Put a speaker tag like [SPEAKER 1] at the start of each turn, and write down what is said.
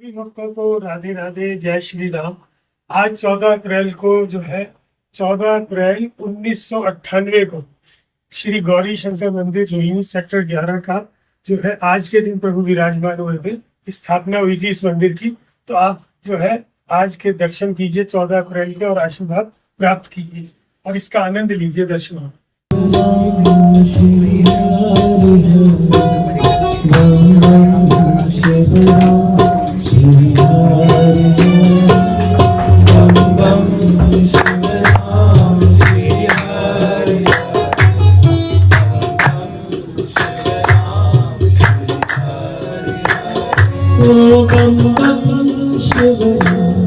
[SPEAKER 1] सभी भक्तों को राधे राधे, जय श्री राम। आज 14 अप्रैल को जो है 14 अप्रैल 1998 को श्री गौरी शंकर मंदिर रोहिणी सेक्टर 11 का जो है आज के दिन प्रभु विराजमान हुए थे। स्थापना हुई थी इस मंदिर की। तो आप जो है आज के दर्शन कीजिए 14 अप्रैल के और आशीर्वाद प्राप्त कीजिए और इसका आनंद लीजिए दर्शन में।
[SPEAKER 2] Om Bam Bam Shiva